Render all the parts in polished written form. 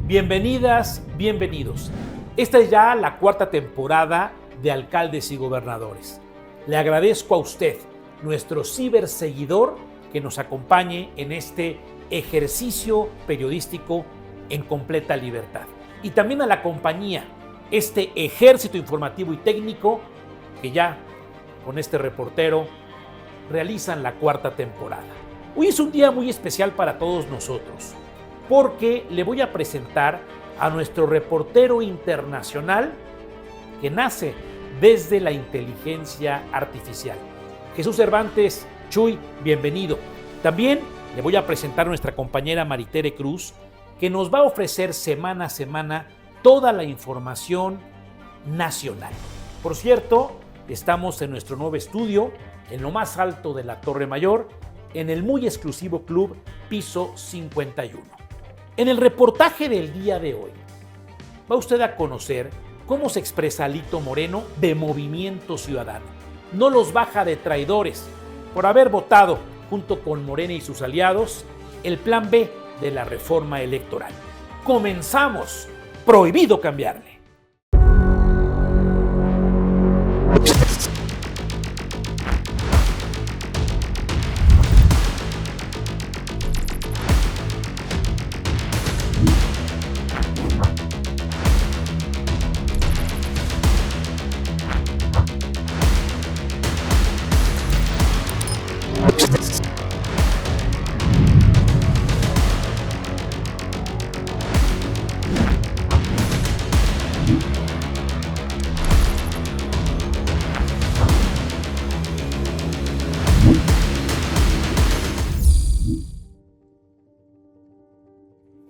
Bienvenidas, bienvenidos. Esta es ya la cuarta temporada de Alcaldes y Gobernadores. Le agradezco a usted, nuestro ciberseguidor, que nos acompañe en este ejercicio periodístico en completa libertad. Y también a la compañía, este ejército informativo y técnico que ya con este reportero realizan la cuarta temporada. Hoy es un día muy especial para todos nosotros, porque le voy a presentar a nuestro reportero internacional que nace desde la inteligencia artificial. Jesús Cervantes, Chuy, bienvenido. También le voy a presentar a nuestra compañera Maritere Cruz, que nos va a ofrecer semana a semana toda la información nacional. Por cierto, estamos en nuestro nuevo estudio, en lo más alto de la Torre Mayor, en el muy exclusivo Club Piso 51. En el reportaje del día de hoy, va usted a conocer cómo se expresa Alito Moreno de Movimiento Ciudadano. No los baja de traidores por haber votado, junto con Morena y sus aliados, el plan B de la reforma electoral. ¡Comenzamos! Prohibido cambiarle.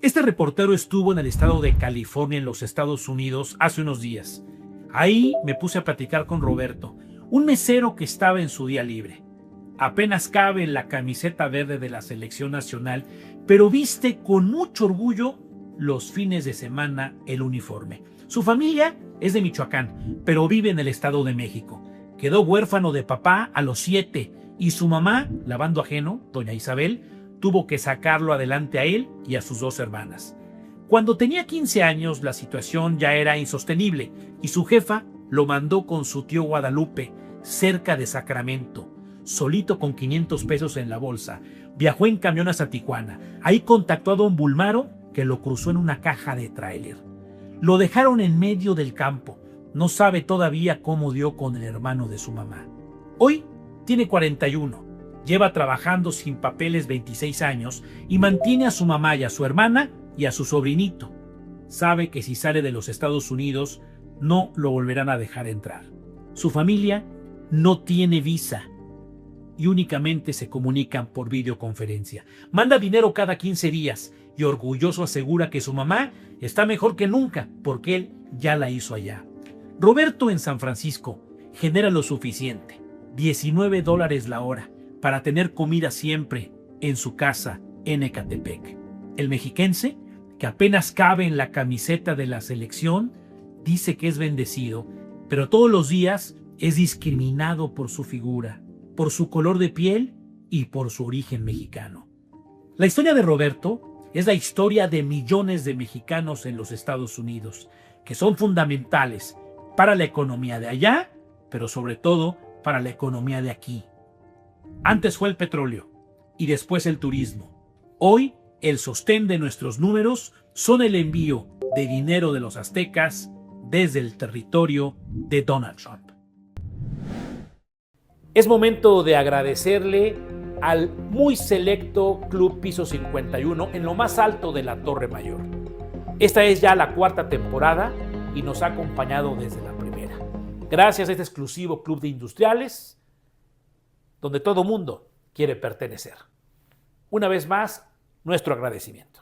Este reportero estuvo en el estado de California, en los Estados Unidos, hace unos días. Ahí me puse a platicar con Roberto, un mesero que estaba en su día libre. Apenas cabe en la camiseta verde de la selección nacional, pero viste con mucho orgullo los fines de semana el uniforme. Su familia es de Michoacán, pero vive en el Estado de México. Quedó huérfano de papá a los 7 y su mamá, lavando ajeno, doña Isabel, tuvo que sacarlo adelante a él y a sus 2 hermanas. Cuando tenía 15 años, la situación ya era insostenible y su jefa lo mandó con su tío Guadalupe, cerca de Sacramento. Solito con 500 pesos en la bolsa, viajó en camión hasta Tijuana. Ahí contactó a don Bulmaro, que lo cruzó en una caja de tráiler. Lo dejaron en medio del campo. No sabe todavía cómo dio con el hermano de su mamá. Hoy tiene 41. Lleva trabajando sin papeles 26 años y mantiene a su mamá y a su hermana y a su sobrinito. Sabe que si sale de los Estados Unidos no lo volverán a dejar entrar. Su familia no tiene visa y únicamente se comunican por videoconferencia. Manda dinero cada 15 días y orgulloso asegura que su mamá está mejor que nunca porque él ya la hizo allá. Roberto en San Francisco genera lo suficiente, $19 la hora, para tener comida siempre en su casa en Ecatepec. El mexiquense, que apenas cabe en la camiseta de la selección, dice que es bendecido, pero todos los días es discriminado por su figura, por su color de piel y por su origen mexicano. La historia de Roberto es la historia de millones de mexicanos en los Estados Unidos, que son fundamentales para la economía de allá, pero sobre todo para la economía de aquí. Antes fue el petróleo y después el turismo. Hoy, el sostén de nuestros números son el envío de dinero de los aztecas desde el territorio de Donald Trump. Es momento de agradecerle al muy selecto Club Piso 51 en lo más alto de la Torre Mayor. Esta es ya la cuarta temporada y nos ha acompañado desde la primera. Gracias a este exclusivo club de industriales, donde todo mundo quiere pertenecer. Una vez más, nuestro agradecimiento.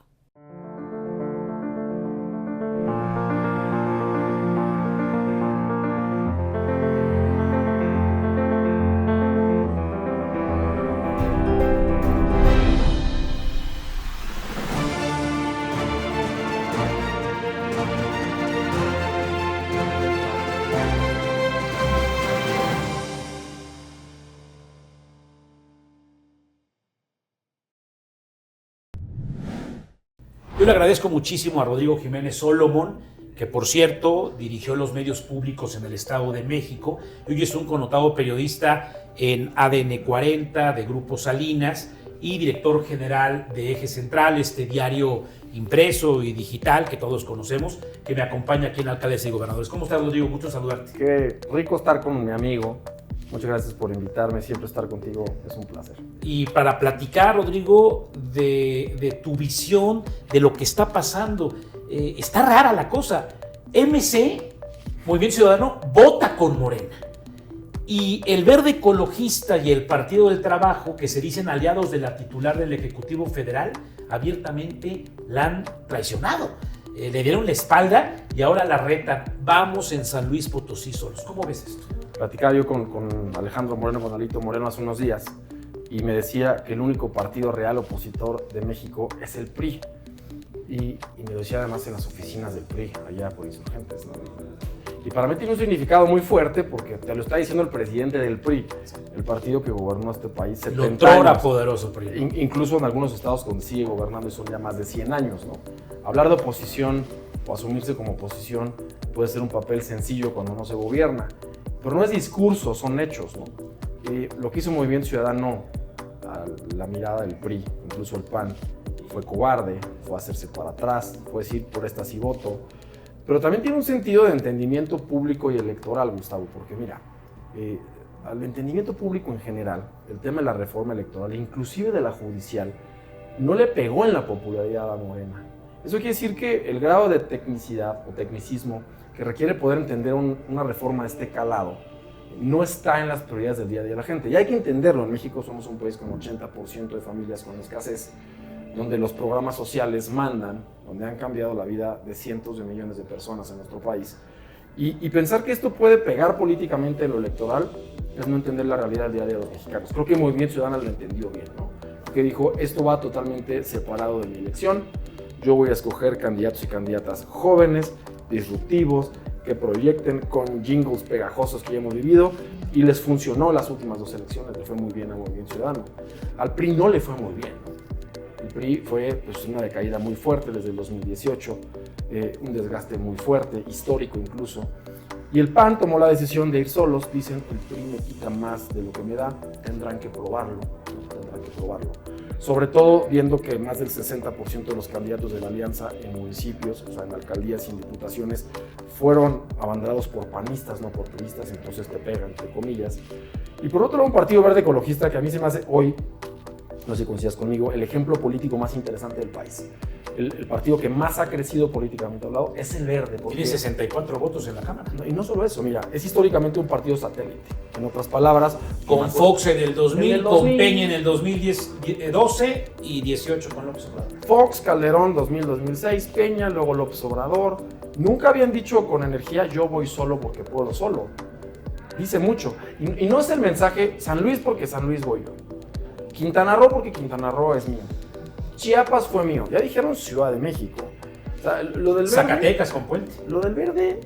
Yo le agradezco muchísimo a Rodrigo Jiménez Solomon, que por cierto dirigió los medios públicos en el Estado de México y hoy es un connotado periodista en ADN 40 de Grupo Salinas y director general de Eje Central, este diario impreso y digital que todos conocemos, que me acompaña aquí en Alcaldes y Gobernadores. ¿Cómo estás, Rodrigo? Gusto saludarte. Qué rico estar con mi amigo. Muchas gracias por invitarme. Siempre estar contigo es un placer. Y para platicar, Rodrigo, de tu visión de lo que está pasando. Está rara la cosa. MC, Movimiento Ciudadano, vota con Morena. Y el Verde Ecologista y el Partido del Trabajo, que se dicen aliados de la titular del Ejecutivo Federal, abiertamente la han traicionado. Le dieron la espalda y ahora la retan. Vamos en San Luis Potosí solos. ¿Cómo ves esto? Platicaba yo con Alejandro Moreno, con Alito Moreno hace unos días, y me decía que el único partido real opositor de México es el PRI. Y me lo decía además en las oficinas del PRI, allá por Insurgentes, ¿no? Y para mí tiene un significado muy fuerte porque te lo está diciendo el presidente del PRI, el partido que gobernó este país 70 años. Lo poderoso PRI. Incluso en algunos estados donde sigue gobernando y son ya más de 100 años, ¿no? Hablar de oposición o asumirse como oposición puede ser un papel sencillo cuando no se gobierna, pero no es discurso, son hechos, ¿no? Lo que hizo Movimiento Ciudadano a la mirada del PRI, incluso el PAN, fue cobarde, fue hacerse para atrás, fue decir por esta sí voto. Pero también tiene un sentido de entendimiento público y electoral, Gustavo, porque mira, al entendimiento público en general, el tema de la reforma electoral, inclusive de la judicial, no le pegó en la popularidad a Morena. Eso quiere decir que el grado de tecnicidad o tecnicismo que requiere poder entender una reforma de este calado no está en las prioridades del día a día de la gente. Y hay que entenderlo, en México somos un país con 80% de familias con escasez, donde los programas sociales mandan, donde han cambiado la vida de cientos de millones de personas en nuestro país. Y pensar que esto puede pegar políticamente en lo electoral es no entender la realidad del día a día de los mexicanos. Creo que el Movimiento Ciudadano lo entendió bien, ¿no? Porque dijo, esto va totalmente separado de mi elección, yo voy a escoger candidatos y candidatas jóvenes, disruptivos, que proyecten con jingles pegajosos que ya hemos vivido, y les funcionó las últimas 2 elecciones, le fue muy bien al Movimiento Ciudadano. Al PRI no le fue muy bien. El PRI fue pues, una decaída muy fuerte desde el 2018, un desgaste muy fuerte, histórico incluso. Y el PAN tomó la decisión de ir solos, dicen, el PRI me quita más de lo que me da, tendrán que probarlo, tendrán que probarlo. Sobre todo viendo que más del 60% de los candidatos de la alianza en municipios, o sea, en alcaldías y en diputaciones, fueron abanderados por panistas, no por priistas, entonces te pegan, entre comillas. Y por otro lado, un partido verde ecologista que a mí se me hace hoy, no sé si coincidas conmigo, el ejemplo político más interesante del país. El partido que más ha crecido políticamente hablado es el Verde. Tiene 64 votos en la Cámara. Y no solo eso, mira, es históricamente un partido satélite. En otras palabras... Con Fox en el 2000, con Peña en el 2012 y 18 con López Obrador. Fox, Calderón, 2000-2006, Peña, luego López Obrador. Nunca habían dicho con energía, yo voy solo porque puedo solo. Dice mucho. Y no es el mensaje, San Luis porque San Luis voy yo. Quintana Roo porque Quintana Roo es mío. Chiapas fue mío. Ya dijeron Ciudad de México. O sea, lo del Verde, Zacatecas con Puente. Lo del Verde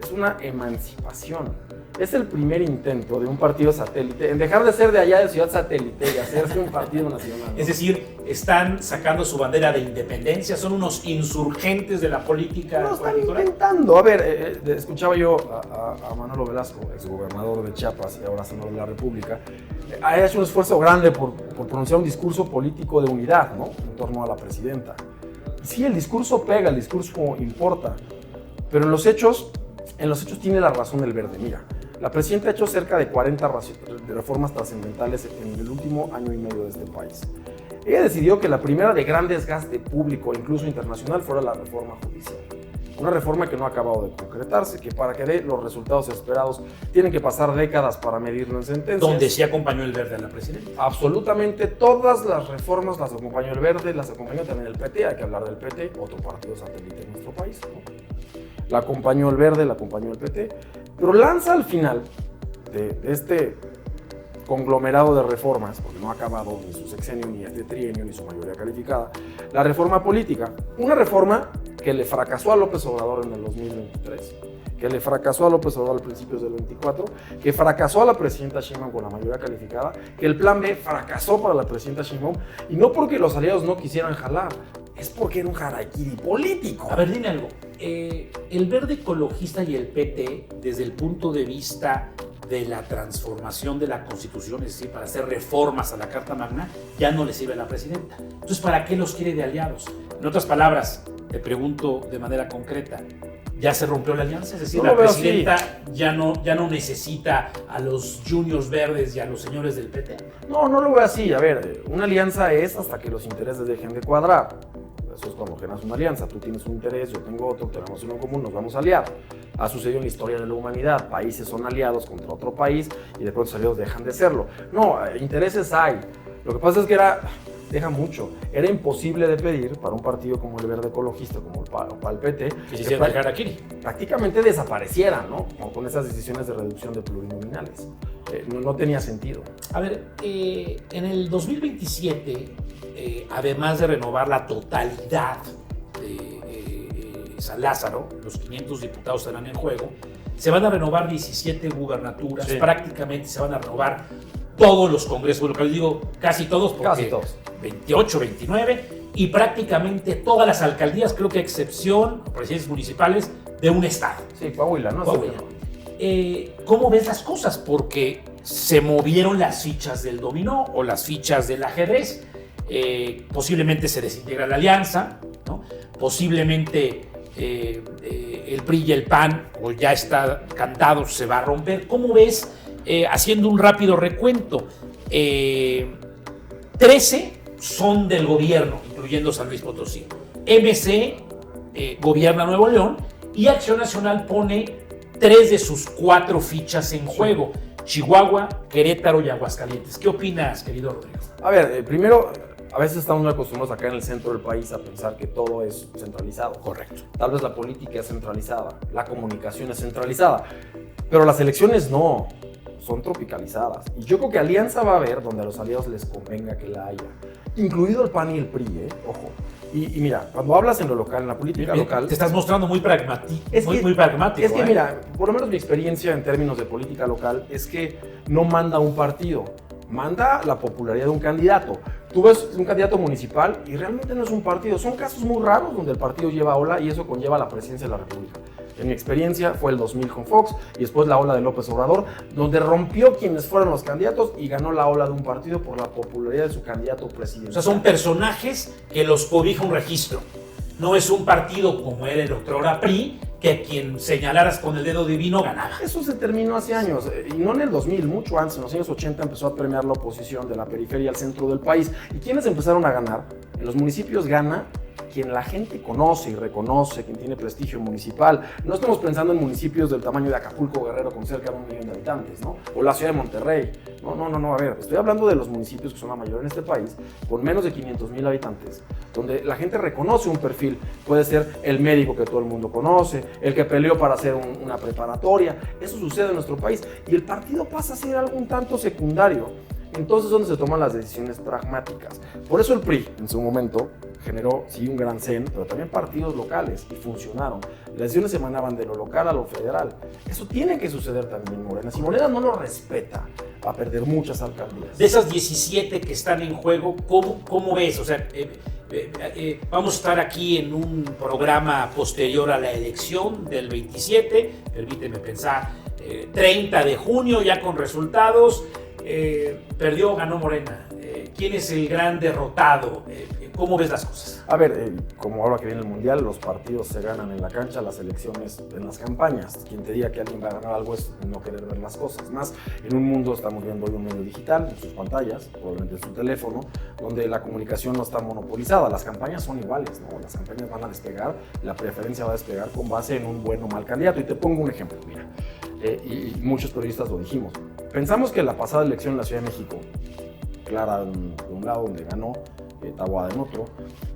es una emancipación. Es el primer intento de un partido satélite en dejar de ser de allá de ciudad satélite y hacerse un partido nacional, ¿no? Es decir, están sacando su bandera de independencia, son unos insurgentes de la política. No, están intentando. A ver, escuchaba yo a Manolo Velasco, exgobernador de Chiapas y ahora senador de la República. Ha hecho un esfuerzo grande por pronunciar un discurso político de unidad, ¿no? En torno a la presidenta. Y sí, el discurso pega, el discurso importa, pero en los hechos tiene la razón el Verde. Mira, la presidenta ha hecho cerca de 40 reformas trascendentales en el último año y medio de este país. Ella decidió que la primera de gran desgaste público e incluso internacional fuera la reforma judicial. Una reforma que no ha acabado de concretarse, que para que dé los resultados esperados tienen que pasar décadas para medirlo en sentencias. Donde sí acompañó el Verde a la presidenta. Absolutamente todas las reformas las acompañó el Verde, las acompañó también el PT, hay que hablar del PT, otro partido satélite en nuestro país, ¿no? La acompañó el Verde, la acompañó el PT, pero lanza al final de este conglomerado de reformas, porque no ha acabado ni su sexenio, ni este trienio, ni su mayoría calificada, la reforma política. Una reforma que le fracasó a López Obrador en el 2023, que le fracasó a López Obrador a principios del 24, que fracasó a la presidenta Sheinbaum con la mayoría calificada, que el plan B fracasó para la presidenta Sheinbaum, y no porque los aliados no quisieran jalar, es porque era un harakiri político. A ver, dime algo. El Verde Ecologista y el PT, desde el punto de vista de la transformación de la Constitución, es decir, para hacer reformas a la Carta Magna, ya no le sirve a la presidenta. Entonces, ¿para qué los quiere de aliados? En otras palabras, te pregunto de manera concreta, ¿ya se rompió la alianza? Es decir, la presidenta ya no necesita a los juniors verdes y a los señores del PT. No lo veo así. A ver, una alianza es hasta que los intereses dejen de cuadrar. Eso es cuando generas una alianza. Tú tienes un interés, yo tengo otro, tenemos uno en común, nos vamos a aliar. Ha sucedido en la historia de la humanidad. Países son aliados contra otro país y de pronto esos aliados dejan de serlo. No, intereses hay. Lo que pasa es que deja mucho. Era imposible de pedir para un partido como el Verde Ecologista, como para el PT, que prácticamente desaparecieran, ¿no? Con esas decisiones de reducción de plurinominales. No tenía sentido. A ver, en el 2027, además de renovar la totalidad de San Lázaro, los 500 diputados estarán en juego, se van a renovar 17 gubernaturas, sí. Prácticamente se van a renovar todos los congresos locales, digo casi todos, porque casi todos. 28, 29, y prácticamente todas las alcaldías, creo que a excepción, presidencias municipales, de un estado. Sí, Coahuila, ¿no? Coahuila. ¿Cómo ves las cosas? Porque se movieron las fichas del dominó o las fichas del ajedrez. Posiblemente se desintegra la alianza, ¿no? Posiblemente el PRI y el PAN, o ya está cantado, se va a romper. ¿Cómo ves, haciendo un rápido recuento, 13 son del gobierno, incluyendo San Luis Potosí? MC gobierna Nuevo León y Acción Nacional pone 3 de sus 4 fichas en juego: Chihuahua, Querétaro y Aguascalientes. ¿Qué opinas, querido Rodrigo? A ver, primero, a veces estamos muy acostumbrados acá en el centro del país a pensar que todo es centralizado. Correcto. Tal vez la política es centralizada, la comunicación es centralizada, pero las elecciones no, son tropicalizadas. Y yo creo que alianza va a haber donde a los aliados les convenga que la haya, incluido el PAN y el PRI, ojo. Y mira, cuando hablas en lo local, en la política local... Te estás mostrando muy pragmático. Muy pragmático. Es que mira, por lo menos mi experiencia en términos de política local es que no manda un partido, manda la popularidad de un candidato. Tú ves un candidato municipal y realmente no es un partido. Son casos muy raros donde el partido lleva ola y eso conlleva la presidencia de la República. En mi experiencia fue el 2000 con Fox y después la ola de López Obrador, donde rompió quienes fueron los candidatos y ganó la ola de un partido por la popularidad de su candidato presidencial. O sea, son personajes que los cobija un registro. No es un partido como era el doctor PRI, que quien señalaras con el dedo divino ganaba. Eso se terminó hace años, y no en el 2000, mucho antes. En los años 80 empezó a premiar la oposición de la periferia al centro del país. ¿Y quiénes empezaron a ganar? En los municipios gana quien la gente conoce y reconoce, quien tiene prestigio municipal. No estamos pensando en municipios del tamaño de Acapulco, Guerrero, con cerca de 1 millón de habitantes, ¿no? O la ciudad de Monterrey. No, a ver, estoy hablando de los municipios que son la mayoría en este país, con menos de 500,000 habitantes, donde la gente reconoce un perfil. Puede ser el médico que todo el mundo conoce, el que peleó para hacer una preparatoria. Eso sucede en nuestro país y el partido pasa a ser algo un tanto secundario. Entonces es donde se toman las decisiones pragmáticas. Por eso el PRI, en su momento, generó, sí, un gran CEN, pero también partidos locales, y funcionaron. Las decisiones se emanaban de lo local a lo federal. Eso tiene que suceder también en Morena. Si Morena no lo respeta, va a perder muchas alcaldías. De esas 17 que están en juego, ¿cómo ves? O sea, vamos a estar aquí en un programa posterior a la elección del 27, permíteme pensar, 30 de junio, ya con resultados. Perdió, ganó Morena. ¿Quién es el gran derrotado? ¿Cómo ves las cosas? A ver, como ahora que viene el Mundial, los partidos se ganan en la cancha, las elecciones en las campañas. Quien te diga que alguien va a ganar algo es no querer ver las cosas. Más en un mundo, estamos viendo hoy un medio digital, en sus pantallas, probablemente en su teléfono, donde la comunicación no está monopolizada. Las campañas son iguales, ¿no? Las campañas van a despegar, la preferencia va a despegar con base en un buen o mal candidato. Y te pongo un ejemplo, mira, y muchos periodistas lo dijimos. Pensamos que la pasada elección en la Ciudad de México, Clara de un lado donde ganó, Taboada en otro,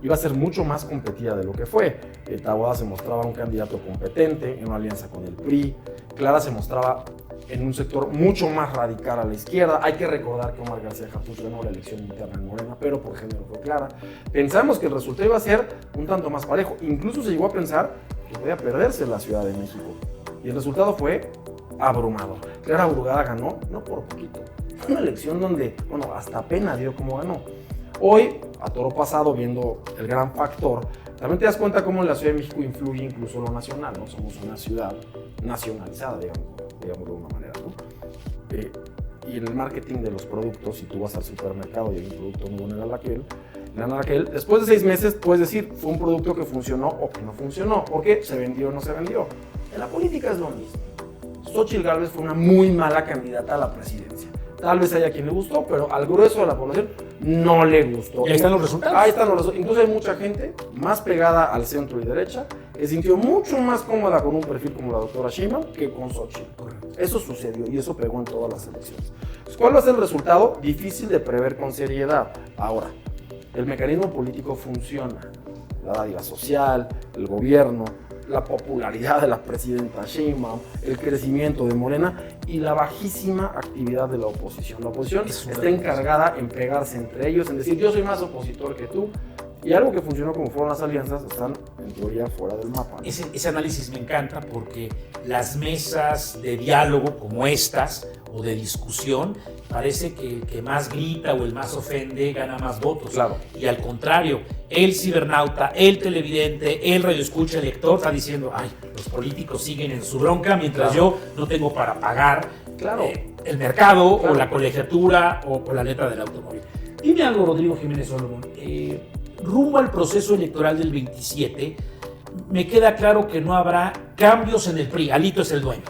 iba a ser mucho más competida de lo que fue. Taboada se mostraba un candidato competente en una alianza con el PRI. Clara se mostraba en un sector mucho más radical a la izquierda. Hay que recordar que Omar García Harfuch ganó la elección interna en Morena, pero por género fue Clara. Pensamos que el resultado iba a ser un tanto más parejo. Incluso se llegó a pensar que podía perderse la Ciudad de México. Y el resultado fue abrumador. Clara Brugada ganó, no por poquito. Fue una elección donde, hasta pena dio como ganó. Hoy, a toro pasado, viendo el gran factor, también te das cuenta cómo en la Ciudad de México influye incluso lo nacional, ¿no? Somos una ciudad nacionalizada, digamos de una manera, ¿no? Y en el marketing de los productos, si tú vas al supermercado y hay un producto nuevo en el anaquel, después de 6 meses puedes decir, fue un producto que funcionó o que no funcionó, porque se vendió o no se vendió. En la política es lo mismo. Xochitl Gálvez fue una muy mala candidata a la presidencia. Tal vez haya quien le gustó, pero al grueso de la población no le gustó. Y ahí están los resultados. Ahí están los resultados. Incluso hay mucha gente más pegada al centro y derecha que sintió mucho más cómoda con un perfil como la doctora Sheinbaum que con Xochitl. Eso sucedió y eso pegó en todas las elecciones. ¿Cuál va a ser el resultado? Difícil de prever con seriedad. Ahora, el mecanismo político funciona. La dádiva social, el gobierno, la popularidad de la presidenta Sheinbaum, el crecimiento de Morena y la bajísima actividad de la oposición. La oposición está encargada en pegarse entre ellos, en decir yo soy más opositor que tú. Y algo que funcionó como fueron las alianzas están en teoría fuera del mapa, ¿no? Ese análisis me encanta porque las mesas de diálogo como estas o de discusión parece que el que más grita o el más ofende gana más votos. Claro. Y al contrario, el cibernauta, el televidente, el radioescucha, el lector está diciendo, ay, los políticos siguen en su bronca mientras yo no tengo para pagar el mercado o la colegiatura o la letra del automóvil. Dime algo, Rodrigo Jiménez Solomon. Rumbo al proceso electoral del 27, me queda claro que no habrá cambios en el PRI. Alito es el dueño.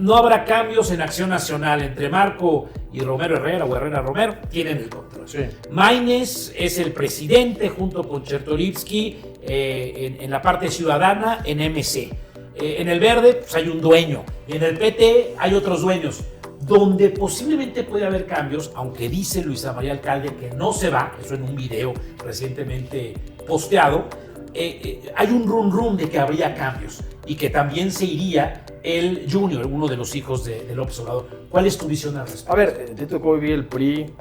No habrá cambios en Acción Nacional. Entre Marco y Romero Herrera o Herrera Romero tienen el control. Sí. Maínez es el presidente junto con Chertorivsky en la parte ciudadana en MC. En el Verde pues hay un dueño. Y en el PT hay otros dueños. Donde posiblemente puede haber cambios, aunque dice Luisa María Alcalde que no se va, eso en un video recientemente posteado, hay un rum de que habría cambios y que también se iría el Junior, uno de los hijos de López Obrador. ¿Cuál es tu visión al respecto? A ver, te tocó vivir el PRI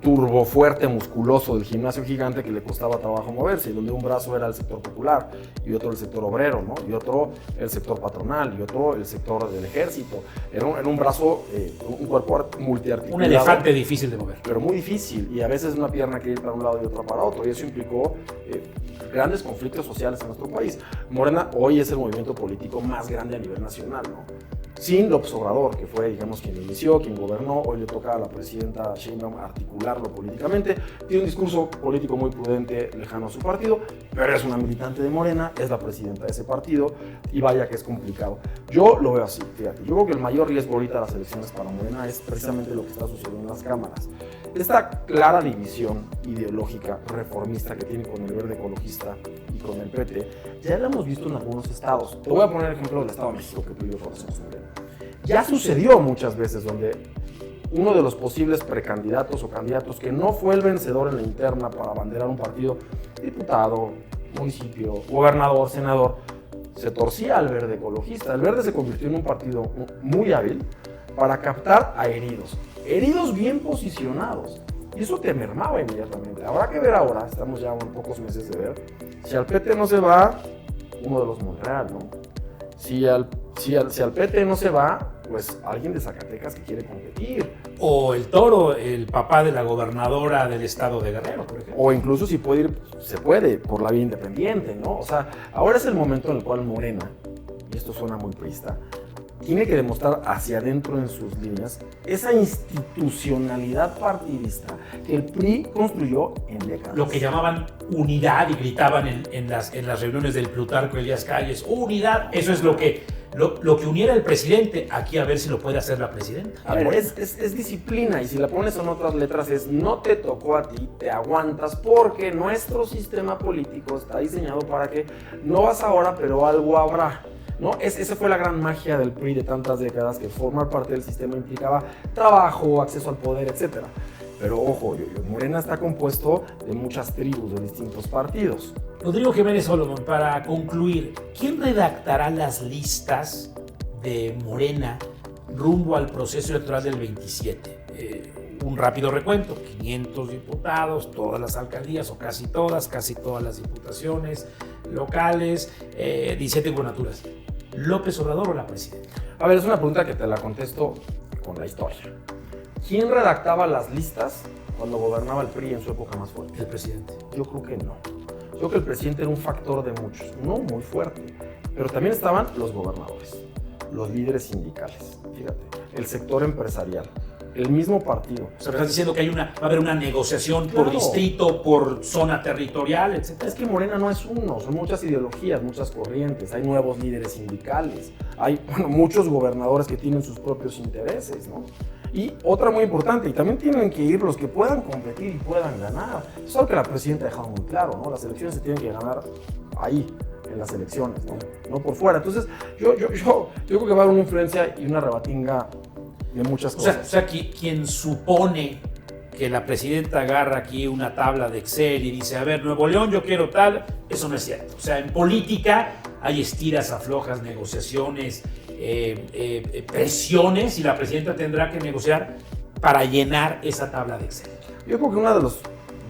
turbo fuerte, musculoso, del gimnasio gigante que le costaba trabajo moverse, y donde un brazo era el sector popular, y otro el sector obrero, ¿no? Y otro el sector patronal, y otro el sector del ejército. Era un brazo, un cuerpo multiarticulado. Un elefante difícil de mover. Pero muy difícil, y a veces una pierna que ir para un lado y otra para otro, y eso implicó grandes conflictos sociales en nuestro país. Morena hoy es el movimiento político más grande a nivel nacional, ¿no? Sin López Obrador, que fue, digamos, quien inició, quien gobernó. Hoy le toca a la presidenta Sheinbaum articularlo políticamente. Tiene un discurso político muy prudente, lejano a su partido, pero es una militante de Morena, es la presidenta de ese partido, y vaya que es complicado. Yo lo veo así, fíjate. Yo creo que el mayor riesgo ahorita de las elecciones para Morena es precisamente lo que está sucediendo en las cámaras. Esta clara división ideológica reformista que tiene con el Verde Ecologista y con el PT, ya la hemos visto en algunos estados. Te voy a poner el ejemplo del Estado de México, que tú y yo conocemos muy bien. Ya sucedió muchas veces donde uno de los posibles precandidatos o candidatos que no fue el vencedor en la interna para abanderar un partido, diputado, municipio, gobernador, senador, se torcía al Verde Ecologista. El Verde se convirtió en un partido muy hábil para captar a heridos bien posicionados. Y eso te mermaba inmediatamente. Habrá que ver ahora, estamos ya a unos pocos meses de ver, si al PT no se va, uno de los Monreal, ¿no? Si al PT no se va, pues alguien de Zacatecas que quiere competir. O el Toro, el papá de la gobernadora del estado de Guerrero, por ejemplo. O incluso si puede ir, se puede, por la vía independiente, ¿no? O sea, ahora es el momento en el cual Morena, y esto suena muy priista, tiene que demostrar hacia adentro en sus líneas esa institucionalidad partidista que el PRI construyó en décadas. Lo que llamaban unidad y gritaban en las reuniones del Plutarco Elías Calles, unidad, eso es lo que uniera el presidente. Aquí a ver si lo puede hacer la presidenta. A ver, es disciplina, y si la pones en otras letras es no te tocó a ti, te aguantas, porque nuestro sistema político está diseñado para que no vas ahora, pero algo habrá. ¿No? Esa fue la gran magia del PRI de tantas décadas, que formar parte del sistema implicaba trabajo, acceso al poder, etc. Pero ojo, Morena está compuesto de muchas tribus de distintos partidos. Rodrigo Jiménez Solomon, para concluir, ¿quién redactará las listas de Morena rumbo al proceso electoral del 27? Un rápido recuento: 500 diputados, todas las alcaldías o casi todas las diputaciones locales, 17 gubernaturas. ¿López Obrador o la presidenta? A ver, es una pregunta que te la contesto con la historia. ¿Quién redactaba las listas cuando gobernaba el PRI en su época más fuerte? El presidente. Yo creo que no. Yo creo que el presidente era un factor de muchos, no muy fuerte, pero también estaban los gobernadores, los líderes sindicales, fíjate, el sector empresarial, el mismo partido. O sea, estás diciendo que va a haber una negociación Claro. por distrito, por zona territorial, etc. Es que Morena no es uno, son muchas ideologías, muchas corrientes, hay nuevos líderes sindicales, hay muchos gobernadores que tienen sus propios intereses, ¿no? Y otra muy importante, y también tienen que ir los que puedan competir y puedan ganar. Eso es algo que la presidenta ha dejado muy claro, ¿no? Las elecciones se tienen que ganar ahí, en las elecciones, no por fuera. Entonces, yo creo que va a haber una influencia y una rebatinga de muchas cosas. O sea, quien supone que la presidenta agarra aquí una tabla de Excel y dice, a ver, Nuevo León, yo quiero tal, eso no es cierto. O sea, en política hay estiras, aflojas, negociaciones, presiones, y la presidenta tendrá que negociar para llenar esa tabla de Excel. Yo creo que uno de los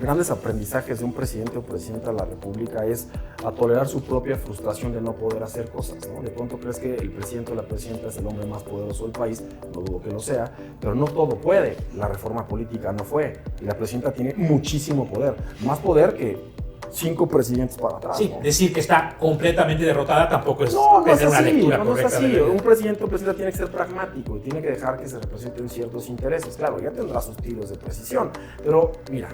grandes aprendizajes de un presidente o presidenta de la República es a tolerar su propia frustración de no poder hacer cosas, ¿no? De pronto crees que el presidente o la presidenta es el hombre más poderoso del país, no dudo que lo sea, pero no todo puede. La reforma política no fue, y la presidenta tiene muchísimo poder, más poder que 5 presidentes para atrás. Sí, ¿no? decir que está completamente derrotada tampoco es No es tener una así, lectura no es correcta. así. Un presidente o presidenta tiene que ser pragmático y tiene que dejar que se representen ciertos intereses. Claro, ya tendrá sus tiros de precisión, pero mira,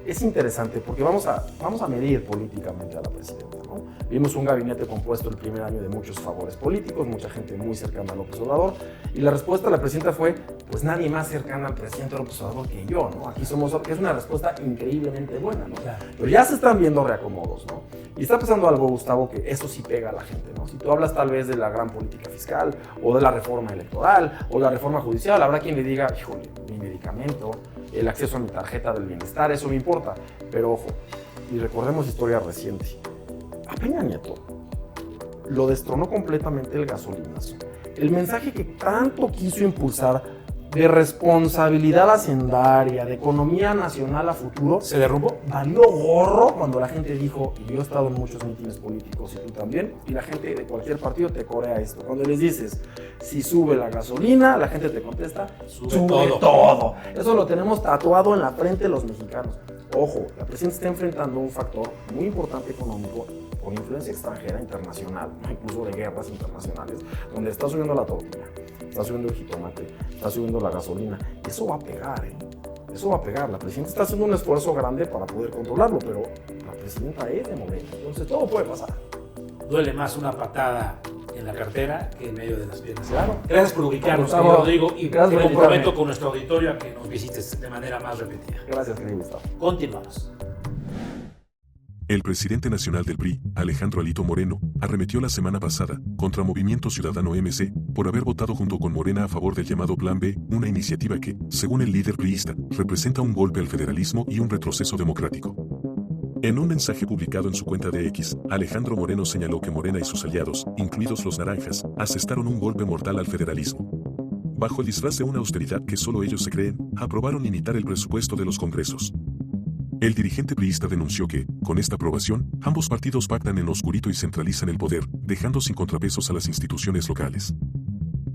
es interesante porque vamos a medir políticamente a la presidenta, ¿no? Vimos un gabinete compuesto el primer año de muchos favores políticos, mucha gente muy cercana a López Obrador, y la respuesta de la presidenta fue, pues nadie más cercana al presidente López Obrador que yo, ¿no? Aquí somos, es una respuesta increíblemente buena, ¿no? Claro. Pero ya se están viendo reacomodos, ¿no? Y está pasando algo, Gustavo, que eso sí pega a la gente, ¿no? Si tú hablas tal vez de la gran política fiscal, o de la reforma electoral, o la reforma judicial, habrá quien le diga, híjole, mi medicamento, el acceso a mi tarjeta del bienestar, eso me importa. Pero ojo, y recordemos historia reciente. A Peña Nieto lo destronó completamente el gasolinazo. El mensaje que tanto quiso impulsar de responsabilidad hacendaria, de economía nacional a futuro, ¿Se derrumbó? valió gorro cuando la gente dijo, y yo he estado en muchos mítines políticos y tú también, y la gente de cualquier partido te corea esto. Cuando les dices, si sube la gasolina, la gente te contesta, sube todo. Eso lo tenemos tatuado en la frente los mexicanos. Ojo, la presidenta está enfrentando un factor muy importante económico por influencia extranjera, internacional, incluso de guerras internacionales, donde está subiendo la tortilla, está subiendo el jitomate, está subiendo la gasolina. Eso va a pegar, ¿eh? Eso va a pegar. La presidenta está haciendo un esfuerzo grande para poder controlarlo, pero la presidenta es de Morena, entonces todo puede pasar. Duele más una patada en la cartera que en medio de las piernas. Claro. Gracias por ubicarnos, Gustavo, Rodrigo, y gracias te por comprometo invitarme. con nuestro auditorio a que nos visites de manera más repetida. Gracias, querido Gustavo. Continuamos. El presidente nacional del PRI, Alejandro Alito Moreno, arremetió la semana pasada contra Movimiento Ciudadano MC por haber votado junto con Morena a favor del llamado Plan B, una iniciativa que, según el líder priista, representa un golpe al federalismo y un retroceso democrático. En un mensaje publicado en su cuenta de X, Alejandro Moreno señaló que Morena y sus aliados, incluidos los naranjas, asestaron un golpe mortal al federalismo. Bajo el disfraz de una austeridad que solo ellos se creen, aprobaron limitar el presupuesto de los congresos. El dirigente priista denunció que, con esta aprobación, ambos partidos pactan en lo oscurito y centralizan el poder, dejando sin contrapesos a las instituciones locales.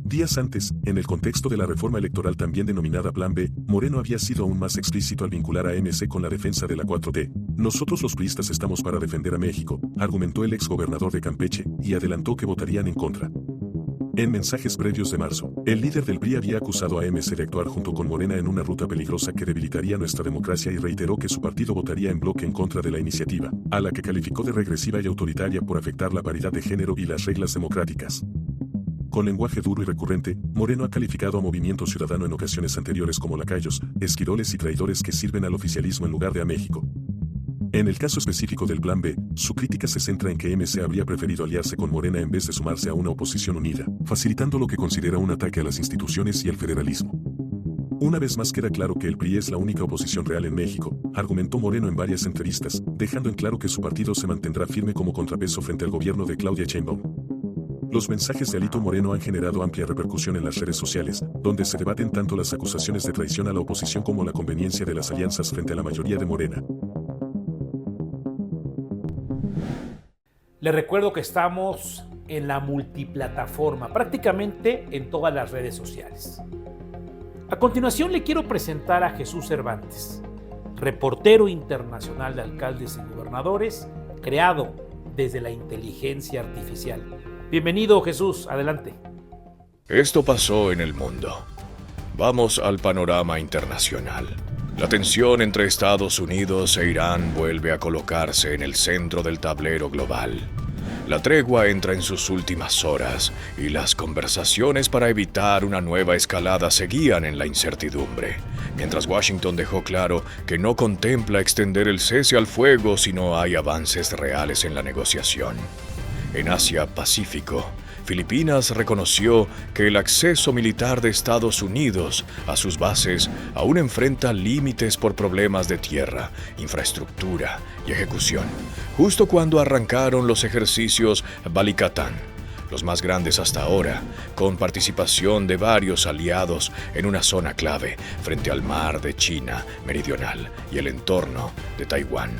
Días antes, en el contexto de la reforma electoral también denominada Plan B, Moreno había sido aún más explícito al vincular a MC con la defensa de la 4T. Nosotros los priistas estamos para defender a México, argumentó el exgobernador de Campeche, y adelantó que votarían en contra. En mensajes previos de marzo, el líder del PRI había acusado a MC de actuar junto con Morena en una ruta peligrosa que debilitaría nuestra democracia y reiteró que su partido votaría en bloque en contra de la iniciativa, a la que calificó de regresiva y autoritaria por afectar la paridad de género y las reglas democráticas. Con lenguaje duro y recurrente, Moreno ha calificado a Movimiento Ciudadano en ocasiones anteriores como lacayos, esquiroles y traidores que sirven al oficialismo en lugar de a México. En el caso específico del Plan B, su crítica se centra en que MC habría preferido aliarse con Morena en vez de sumarse a una oposición unida, facilitando lo que considera un ataque a las instituciones y al federalismo. Una vez más queda claro que el PRI es la única oposición real en México, argumentó Moreno en varias entrevistas, dejando en claro que su partido se mantendrá firme como contrapeso frente al gobierno de Claudia Sheinbaum. Los mensajes de Alito Moreno han generado amplia repercusión en las redes sociales, donde se debaten tanto las acusaciones de traición a la oposición como la conveniencia de las alianzas frente a la mayoría de Morena. Les recuerdo que estamos en la multiplataforma, prácticamente en todas las redes sociales. A continuación le quiero presentar a Jesús Cervantes. reportero internacional de alcaldes y gobernadores, creado desde la inteligencia artificial. Bienvenido, Jesús, adelante. Esto pasó en el mundo. Vamos al panorama internacional. La tensión entre Estados Unidos e Irán vuelve a colocarse en el centro del tablero global. La tregua entra en sus últimas horas y las conversaciones para evitar una nueva escalada seguían en la incertidumbre, mientras Washington dejó claro que no contempla extender el cese al fuego si no hay avances reales en la negociación. En Asia-Pacífico, Filipinas reconoció que el acceso militar de Estados Unidos a sus bases aún enfrenta límites por problemas de tierra, infraestructura y ejecución, justo cuando arrancaron los ejercicios Balikatan, los más grandes hasta ahora, con participación de varios aliados en una zona clave frente al mar de China Meridional y el entorno de Taiwán.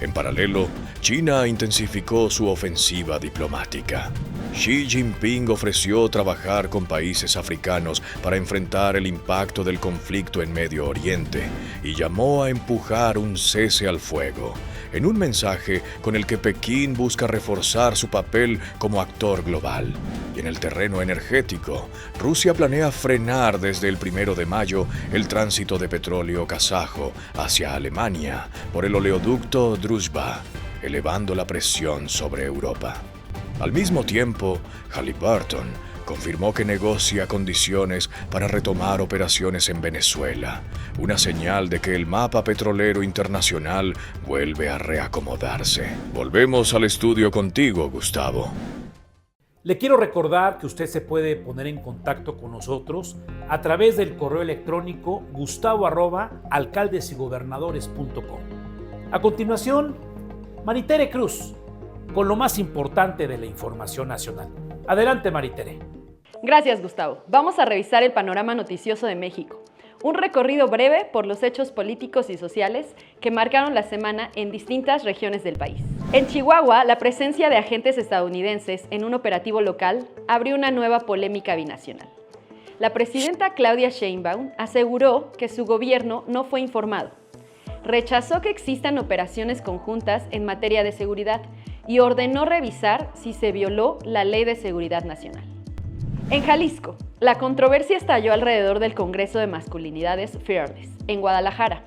En paralelo, China intensificó su ofensiva diplomática. Xi Jinping ofreció trabajar con países africanos para enfrentar el impacto del conflicto en Medio Oriente y llamó a empujar un cese al fuego, en un mensaje con el que Pekín busca reforzar su papel como actor global. Y en el terreno energético, Rusia planea frenar desde el 1 de mayo el tránsito de petróleo kazajo hacia Alemania por el oleoducto Druzhba, elevando la presión sobre Europa. Al mismo tiempo, Halliburton confirmó que negocia condiciones para retomar operaciones en Venezuela, una señal de que el mapa petrolero internacional vuelve a reacomodarse. Volvemos al estudio contigo, Gustavo. Le quiero recordar que usted se puede poner en contacto con nosotros a través del correo electrónico gustavo@alcaldesigobernadores.com. A continuación, Maritere Cruz, con lo más importante de la información nacional. Adelante, Maritere. Gracias, Gustavo. Vamos a revisar el panorama noticioso de México. Un recorrido breve por los hechos políticos y sociales que marcaron la semana en distintas regiones del país. En Chihuahua, la presencia de agentes estadounidenses en un operativo local abrió una nueva polémica binacional. La presidenta Claudia Sheinbaum aseguró que su gobierno no fue informado. Rechazó que existan operaciones conjuntas en materia de seguridad y ordenó revisar si se violó la Ley de Seguridad Nacional. En Jalisco, la controversia estalló alrededor del Congreso de Masculinidades Fearless, en Guadalajara.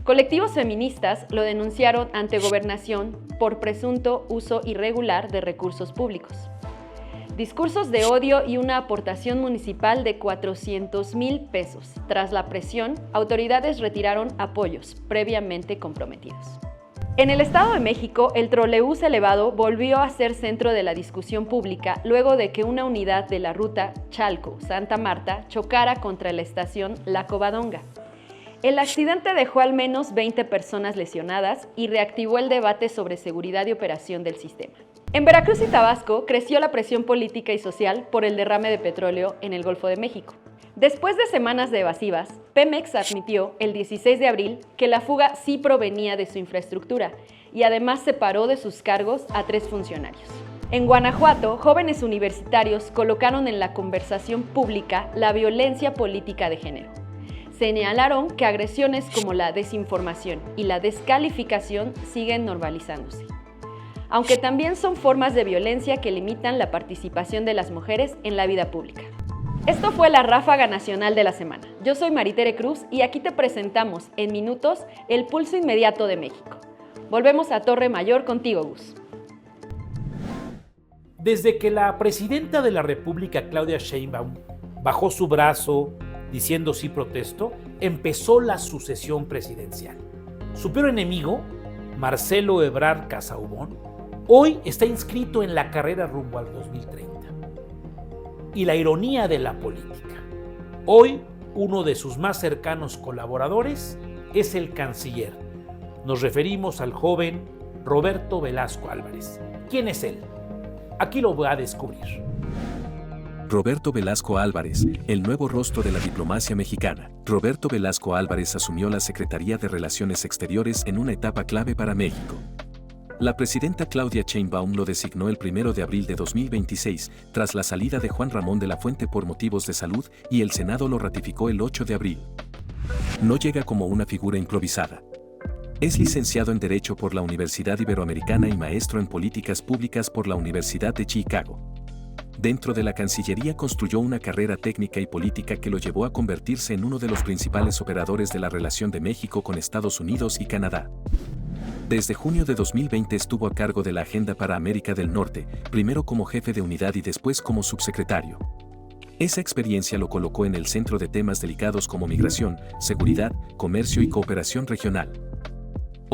Colectivos feministas lo denunciaron ante Gobernación por presunto uso irregular de recursos públicos. Discursos de odio y una aportación municipal de 400,000 pesos. Tras la presión, autoridades retiraron apoyos previamente comprometidos. En el Estado de México, el trolebús elevado volvió a ser centro de la discusión pública luego de que una unidad de la ruta Chalco-Santa Marta chocara contra la estación La Covadonga. El accidente dejó al menos 20 personas lesionadas y reactivó el debate sobre seguridad y operación del sistema. En Veracruz y Tabasco creció la presión política y social por el derrame de petróleo en el Golfo de México. Después de semanas de evasivas, Pemex admitió el 16 de abril que la fuga sí provenía de su infraestructura y además separó de sus cargos a 3 funcionarios. En Guanajuato, jóvenes universitarios colocaron en la conversación pública la violencia política de género. Señalaron que agresiones como la desinformación y la descalificación siguen normalizándose, aunque también son formas de violencia que limitan la participación de las mujeres en la vida pública. Esto fue la Ráfaga Nacional de la semana. Yo soy Maritere Cruz y aquí te presentamos en minutos el pulso inmediato de México. Volvemos a Torre Mayor contigo, Gus. Desde que la presidenta de la República, Claudia Sheinbaum, bajó su brazo diciendo sí protesto, empezó la sucesión presidencial. Su peor enemigo, Marcelo Ebrard Casaubon, hoy está inscrito en la carrera rumbo al 2030. Y la ironía de la política. Hoy, uno de sus más cercanos colaboradores es el canciller. Nos referimos al joven Roberto Velasco Álvarez. ¿Quién es él? Aquí lo va a descubrir. Roberto Velasco Álvarez, el nuevo rostro de la diplomacia mexicana. Roberto Velasco Álvarez asumió la Secretaría de Relaciones Exteriores en una etapa clave para México. La presidenta Claudia Sheinbaum lo designó el 1 de abril de 2026, tras la salida de Juan Ramón de la Fuente por motivos de salud, y el Senado lo ratificó el 8 de abril. No llega como una figura improvisada. Es licenciado en Derecho por la Universidad Iberoamericana y maestro en Políticas Públicas por la Universidad de Chicago. Dentro de la Cancillería construyó una carrera técnica y política que lo llevó a convertirse en uno de los principales operadores de la relación de México con Estados Unidos y Canadá. Desde junio de 2020 estuvo a cargo de la Agenda para América del Norte, primero como jefe de unidad y después como subsecretario. Esa experiencia lo colocó en el centro de temas delicados como migración, seguridad, comercio y cooperación regional.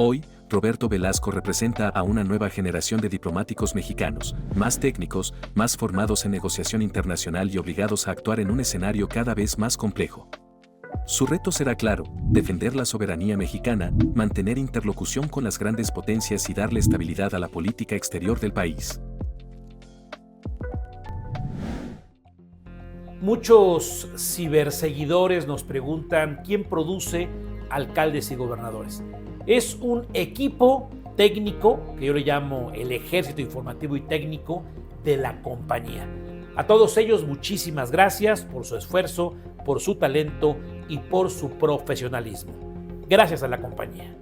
Hoy, Roberto Velasco representa a una nueva generación de diplomáticos mexicanos, más técnicos, más formados en negociación internacional y obligados a actuar en un escenario cada vez más complejo. Su reto será claro: defender la soberanía mexicana, mantener interlocución con las grandes potencias y darle estabilidad a la política exterior del país. Muchos ciberseguidores nos preguntan quién produce alcaldes y gobernadores. Es un equipo técnico, que yo le llamo el ejército informativo y técnico de la compañía. A todos ellos, muchísimas gracias por su esfuerzo, por su talento y por su profesionalismo. Gracias a la compañía.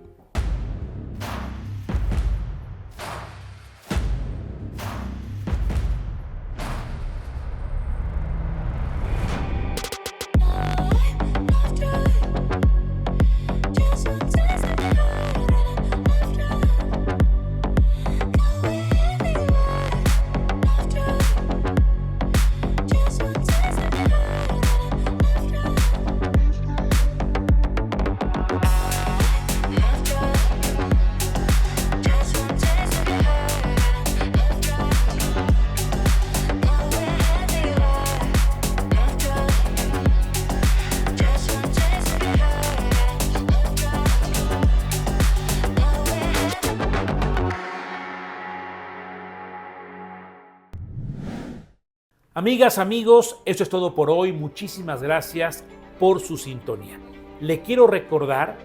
Amigas, amigos, eso es todo por hoy. Muchísimas gracias por su sintonía. Le quiero recordar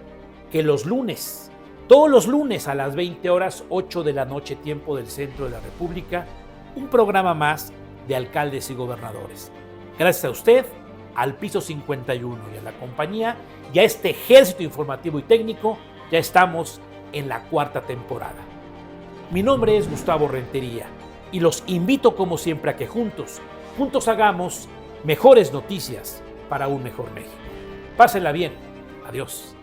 que los lunes, todos los lunes a las 20 horas, 8 de la noche, tiempo del centro de la República, un programa más de alcaldes y gobernadores. Gracias a usted, al piso 51 y a la compañía y a este ejército informativo y técnico, ya estamos en la 4ª temporada. Mi nombre es Gustavo Rentería y los invito como siempre a que juntos hagamos mejores noticias para un mejor México. Pásenla bien. Adiós.